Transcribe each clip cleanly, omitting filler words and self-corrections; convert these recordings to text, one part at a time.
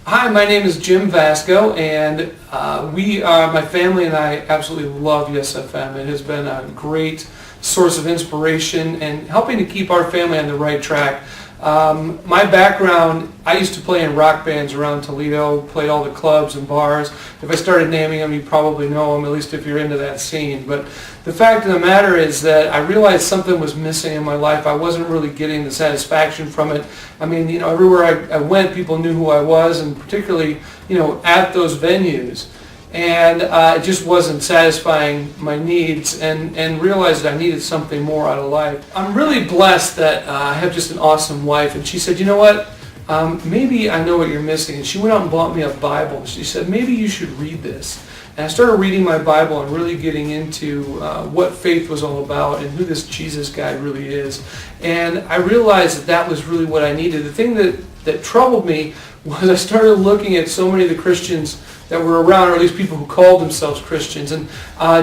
Hi, my name is Jim Vasko, and my family and I absolutely love Yes FM. It has been a great source of inspiration and helping to keep our family on the right track. My background, I used to play in rock bands around Toledo, played all the clubs and bars. If I started naming them, you probably know them, at least if you're into that scene. But the fact of the matter is that I realized something was missing in my life. I wasn't really getting the satisfaction from it. I mean, everywhere I went, people knew who I was, and particularly, at those venues. And it just wasn't satisfying my needs, and realized that I needed something more out of life. I'm really blessed that I have just an awesome wife, and she said, you know what, maybe I know what you're missing. And she went out and bought me a Bible. She said, maybe you should read this. And I started reading my Bible and really getting into what faith was all about and who this Jesus guy really is. And I realized that was really what I needed. The thing that troubled me was I started looking at so many of the Christians that were around, or at least people who called themselves Christians. And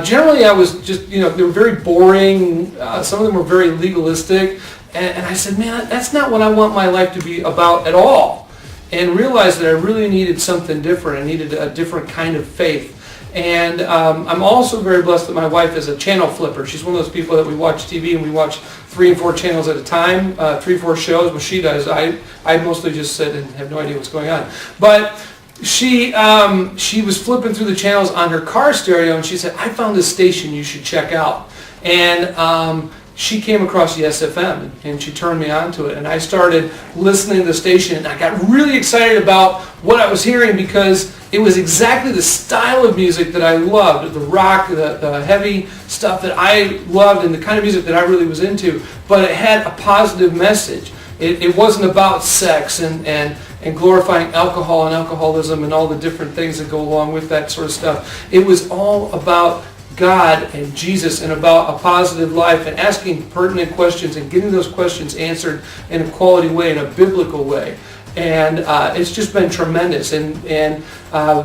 generally I was just, they were very boring. Some of them were very legalistic. And I said, man, that's not what I want my life to be about at all. And realized that I really needed something different. I needed a different kind of faith. And I'm also very blessed that my wife is a channel flipper. She's one of those people that we watch TV and we watch 3 and 4 channels at a time, 3 or 4 shows. Well, she does. I mostly just sit and have no idea what's going on. But she was flipping through the channels on her car stereo, and she said, I found this station you should check out. And she came across Yes FM, and she turned me on to it. And I started listening to the station, and I got really excited about what I was hearing because it was exactly the style of music that I loved, the rock, the heavy stuff that I loved, and the kind of music that I really was into. But it had a positive message. It wasn't about sex and glorifying alcohol and alcoholism and all the different things that go along with that sort of stuff. It was all about God and Jesus and about a positive life and asking pertinent questions and getting those questions answered in a quality way, in a biblical way. And it's just been tremendous. And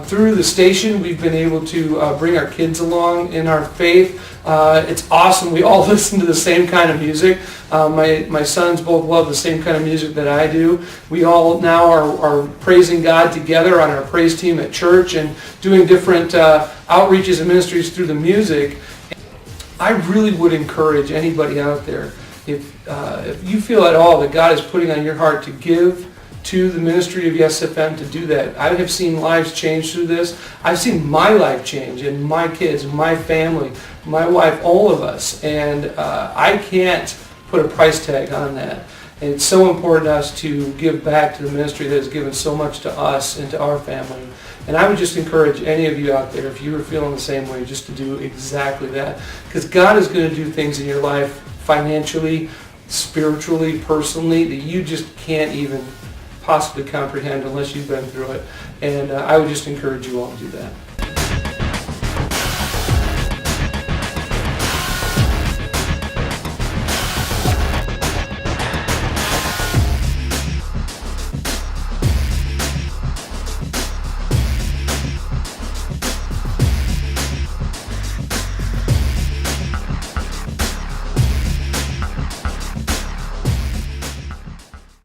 through the station, we've been able to bring our kids along in our faith. It's awesome. We all listen to the same kind of music. My sons both love the same kind of music that I do. We all now are praising God together on our praise team at church and doing different outreaches and ministries through the music. I really would encourage anybody out there, if you feel at all that God is putting on your heart to give to the ministry of Yes FM, to do that. I have seen lives change through this. I've seen my life change, and my kids, my family, my wife, all of us. And I can't put a price tag on that. And it's so important to us to give back to the ministry that has given so much to us and to our family. And I would just encourage any of you out there, if you are feeling the same way, just to do exactly that. Because God is going to do things in your life financially, spiritually, personally, that you just can't even possibly comprehend unless you've been through it. And I would just encourage you all to do that.